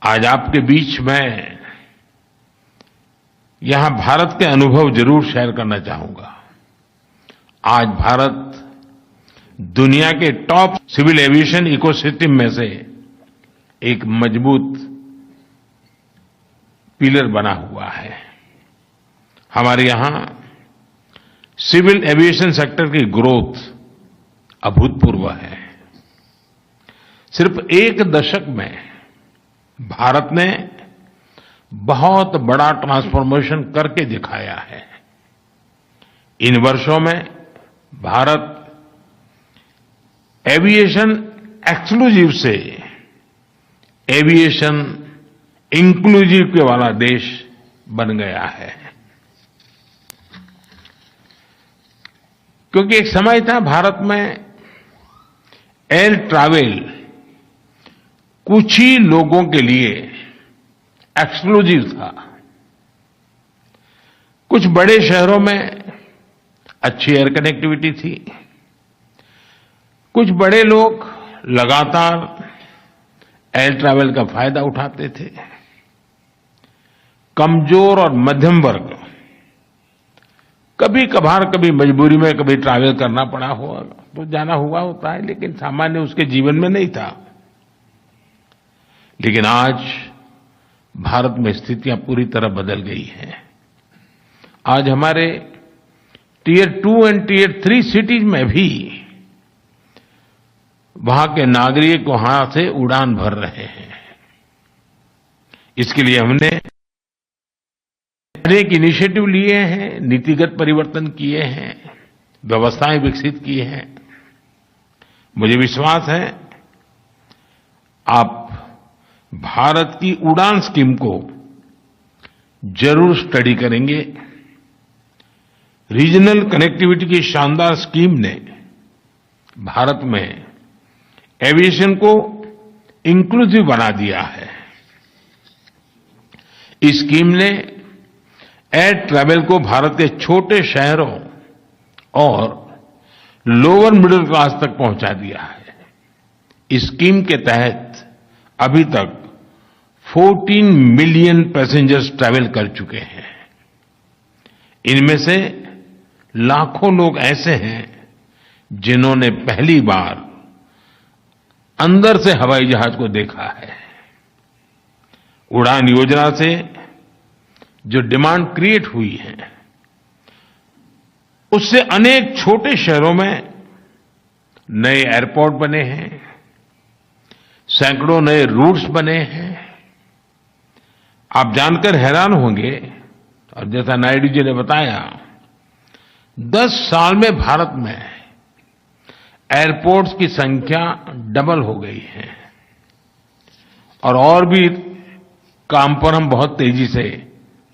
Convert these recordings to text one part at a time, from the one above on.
आज आपके बीच में यहां भारत के अनुभव जरूर शेयर करना चाहूंगा। आज भारत दुनिया के टॉप सिविल एविएशन इकोसिस्टम में से एक मजबूत पिलर बना हुआ है। हमारे यहां सिविल एविएशन सेक्टर की ग्रोथ अभूतपूर्व है। सिर्फ एक दशक में भारत ने बहुत बड़ा ट्रांसफॉर्मेशन करके दिखाया है। इन वर्षों में भारत एविएशन एक्सक्लूसिव से एविएशन इंक्लूसिव के वाला देश बन गया है। क्योंकि एक समय था भारत में एयर ट्रैवल कुछ ही लोगों के लिए एक्सक्लूसिव था। कुछ बड़े शहरों में अच्छी एयर कनेक्टिविटी थी। कुछ बड़े लोग लगातार एयर ट्रैवल का फायदा उठाते थे। कमजोर और मध्यम वर्ग कभी कभार, कभी मजबूरी में कभी ट्रैवल करना पड़ा हो तो जाना हुआ होता है, लेकिन सामान्य उसके जीवन में नहीं था। लेकिन आज भारत में स्थितियां पूरी तरह बदल गई हैं। आज हमारे टियर 2 और टियर 3 सिटीज में भी वहां के नागरिक वहां से उड़ान भर रहे हैं। इसके लिए हमने अनेक इनिशिएटिव लिए हैं, नीतिगत परिवर्तन किए हैं, व्यवस्थाएं विकसित की हैं। मुझे विश्वास है आप भारत की उड़ान स्कीम को जरूर स्टडी करेंगे। रीजनल कनेक्टिविटी की शानदार स्कीम ने भारत में एविएशन को इंक्लूसिव बना दिया है। इस स्कीम ने एयर ट्रैवल को भारत के छोटे शहरों और लोअर मिडिल क्लास तक पहुंचा दिया है। इस स्कीम के तहत अभी तक 14 मिलियन पैसेंजर्स ट्रैवल कर चुके हैं। इनमें से लाखों लोग ऐसे हैं जिन्होंने पहली बार अंदर से हवाई जहाज को देखा है। उड़ान योजना से जो डिमांड क्रिएट हुई है, उससे अनेक छोटे शहरों में नए एयरपोर्ट बने हैं, सैकड़ों नए रूट्स बने हैं। आप जानकर हैरान होंगे, और जैसा नायडू जी ने बताया, 10 साल में भारत में एयरपोर्ट्स की संख्या डबल हो गई है। और भी काम पर हम बहुत तेजी से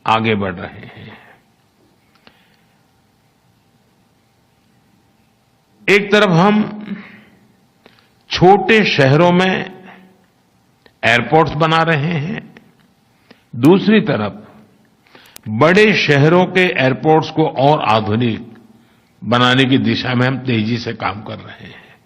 आगे बढ़ रहे हैं। एक तरफ हम छोटे शहरों में एयरपोर्ट्स बना रहे हैं, दूसरी तरफ बड़े शहरों के एयरपोर्ट्स को और आधुनिक बनाने की दिशा में हम तेजी से काम कर रहे हैं।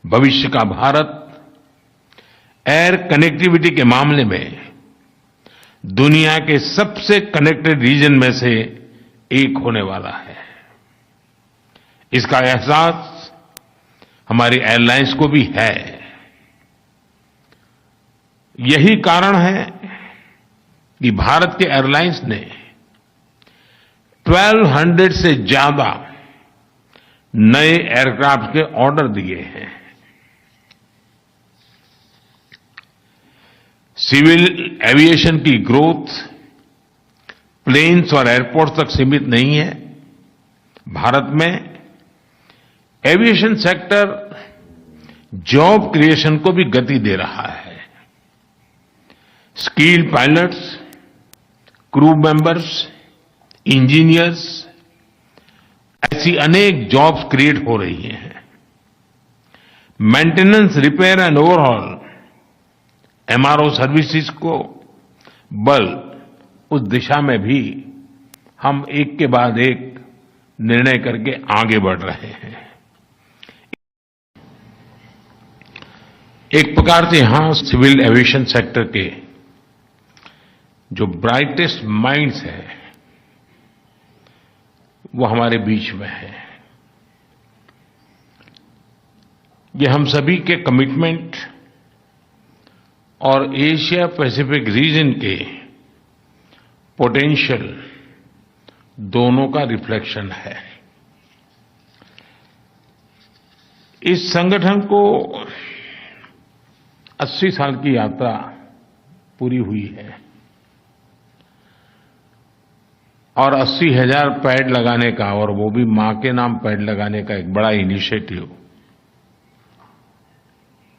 भविष्य का भारत एयर कनेक्टिविटी के मामले में दुनिया के सबसे कनेक्टेड रीजन में से एक होने वाला है। इसका एहसास हमारी एयरलाइंस को भी है। यही कारण है कि भारत के एयरलाइंस ने 1200 से ज्यादा नए एयरक्राफ्ट के ऑर्डर दिए हैं। सिविल एविएशन की ग्रोथ प्लेन्स और एयरपोर्ट तक सीमित नहीं है। भारत में एविएशन सेक्टर जॉब क्रिएशन को भी गति दे रहा है। Skilled pilots, crew members, engineers, ऐसी अनेक जॉब्स क्रिएट हो रही हैं। Maintenance, repair and overhaul, MRO services को बल, उस दिशा में भी हम एक के बाद एक निर्णय करके आगे बढ़ रहे हैं। एक प्रकार से यहां सिविल एविएशन सेक्टर के जो ब्राइटेस्ट माइंड्स हैं वो हमारे बीच में है। ये हम सभी के कमिटमेंट और एशिया पैसिफिक रीजन के पोटेंशियल दोनों का रिफ्लेक्शन है। इस संगठन को 80 साल की यात्रा पूरी हुई है और 80,000 पेड़ लगाने का, और वो भी मां के नाम पेड़ लगाने का एक बड़ा इनिशिएटिव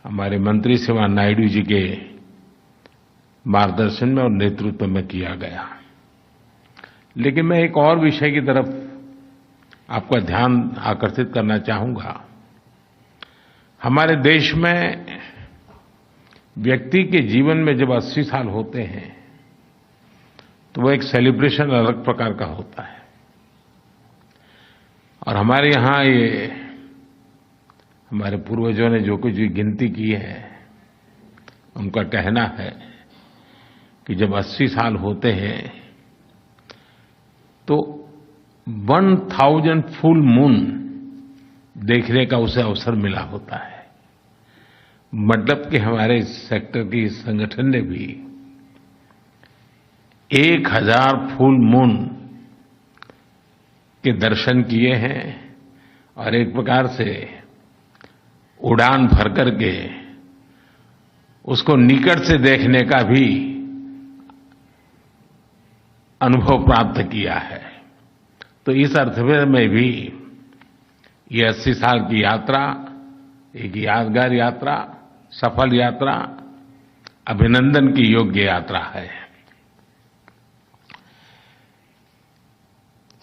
हमारे मंत्री श्रीमान नायडू जी के मार्गदर्शन में और नेतृत्व में किया गया। लेकिन मैं एक और विषय की तरफ आपका ध्यान आकर्षित करना चाहूंगा। हमारे देश में व्यक्ति के जीवन में जब 80 साल होते हैं तो वो एक सेलिब्रेशन अलग प्रकार का होता है। और हमारे यहाँ ये हमारे पूर्वजों ने जो कुछ भी गिनती की है, उनका कहना है कि जब 80 साल होते हैं तो 1000 फुल मून देखने का उसे अवसर मिला होता है। मतलब कि हमारे सेक्टर की संगठन ने भी 1000 फुल मून के दर्शन किए हैं और एक प्रकार से उड़ान भर करके उसको निकट से देखने का भी अनुभव प्राप्त किया है। तो इस अर्थ में भी ये 80 साल की यात्रा एक यादगार यात्रा, सफल यात्रा, अभिनंदन की योग्य यात्रा है।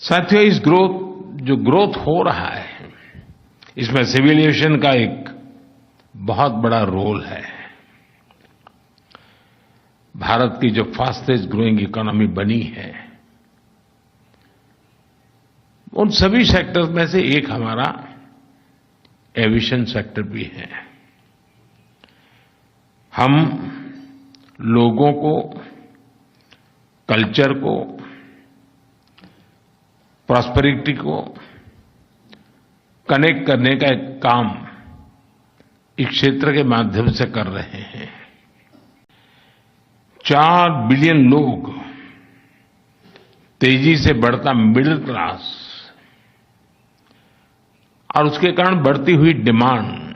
साथियों, इस जो ग्रोथ हो रहा है, इसमें सिविल एविएशन का एक बहुत बड़ा रोल है। भारत की जो फास्टेस्ट ग्रोइंग इकोनॉमी बनी है, उन सभी सेक्टर्स में से एक हमारा एविएशन सेक्टर भी है। हम लोगों को, कल्चर को, प्रॉस्पेरिटी को कनेक्ट करने का एक काम इस क्षेत्र के माध्यम से कर रहे हैं। 4 बिलियन लोग, तेजी से बढ़ता मिडिल क्लास और उसके कारण बढ़ती हुई डिमांड,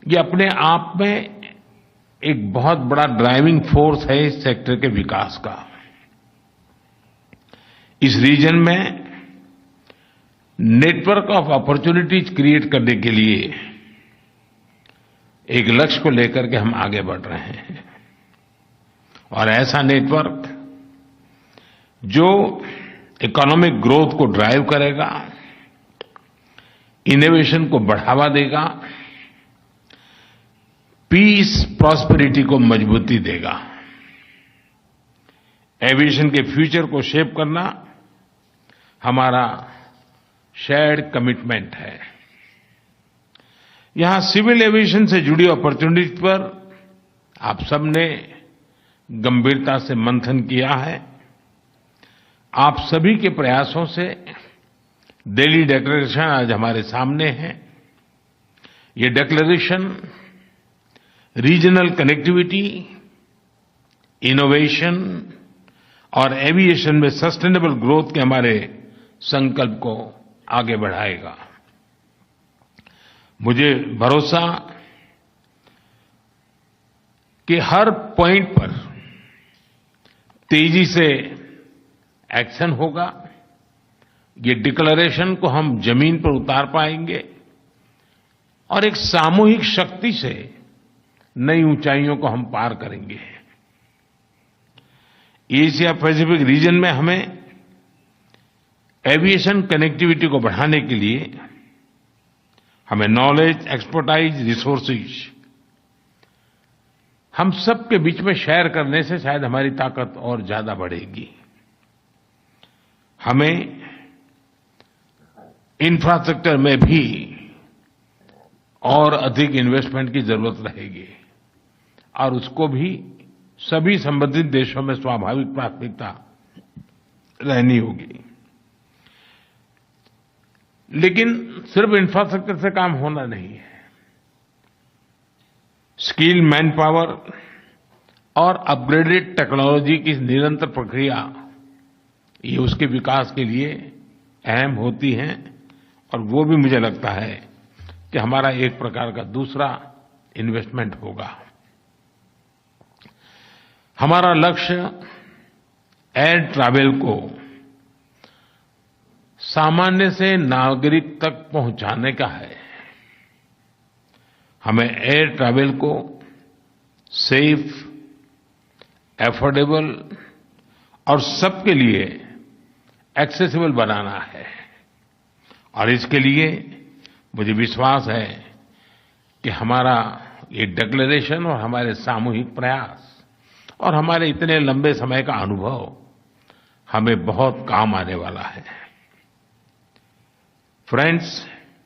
ये अपने आप में एक बहुत बड़ा ड्राइविंग फोर्स है इस सेक्टर के विकास का। इस रीजन में नेटवर्क ऑफ अपॉर्चुनिटीज क्रिएट करने के लिए एक लक्ष्य को लेकर के हम आगे बढ़ रहे हैं। और ऐसा नेटवर्क जो इकोनॉमिक ग्रोथ को ड्राइव करेगा, इनोवेशन को बढ़ावा देगा, पीस प्रॉस्पेरिटी को मजबूती देगा। एविएशन के फ्यूचर को शेप करना हमारा शेयर्ड कमिटमेंट है। यहां सिविल एविएशन से जुड़ी अपॉर्चुनिटीज पर आप सबने गंभीरता से मंथन किया है। आप सभी के प्रयासों से दिल्ली डिक्लेरेशन आज हमारे सामने है। ये डिक्लेरेशन रीजनल कनेक्टिविटी, इनोवेशन और एविएशन में सस्टेनेबल ग्रोथ के हमारे संकल्प को आगे बढ़ाएगा। मुझे भरोसा कि हर पॉइंट पर तेजी से एक्शन होगा। ये डिक्लेरेशन को हम जमीन पर उतार पाएंगे और एक सामूहिक शक्ति से नई ऊंचाइयों को हम पार करेंगे। एशिया पैसिफिक रीजन में हमें एविएशन कनेक्टिविटी को बढ़ाने के लिए हमें नॉलेज, एक्सपर्टाइज, रिसोर्सेज हम सबके बीच में शेयर करने से शायद हमारी ताकत और ज्यादा बढ़ेगी। हमें इंफ्रास्ट्रक्चर में भी और अधिक इन्वेस्टमेंट की जरूरत रहेगी और उसको भी सभी संबंधित देशों में स्वाभाविक प्राथमिकता रहनी होगी। लेकिन सिर्फ इंफ्रास्ट्रक्चर से काम होना नहीं है। स्किल मैन पावर और अपग्रेडेड टेक्नोलॉजी की निरंतर प्रक्रिया ये उसके विकास के लिए अहम होती हैं और वो भी मुझे लगता है कि हमारा एक प्रकार का दूसरा इन्वेस्टमेंट होगा। हमारा लक्ष्य एयर ट्रैवल को सामान्य से नागरिक तक पहुंचाने का है। हमें एयर ट्रैवल को सेफ, एफोर्डेबल और सबके लिए एक्सेसिबल बनाना है और इसके लिए मुझे विश्वास है कि हमारा ये डिक्लेरेशन और हमारे सामूहिक प्रयास और हमारे इतने लंबे समय का अनुभव हमें बहुत काम आने वाला है। फ्रेंड्स,